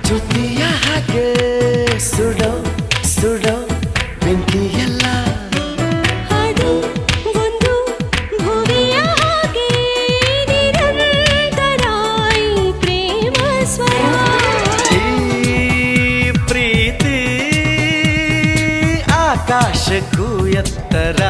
ಜ್ಯೋತಿಯ ಹಾಗೆ ಸುಡೋ ಸುಡೋ ಬೆಂಕಿಯಲ್ಲ ಅದು ಒಂದು ಭುವಿಯ ಹಾಗೆ ನಿರಂತರ ಈ ಪ್ರೇಮ ಸ್ವರ ಈ ಪ್ರೀತಿ ಆಕಾಶಕ್ಕೂ ಎತ್ತರ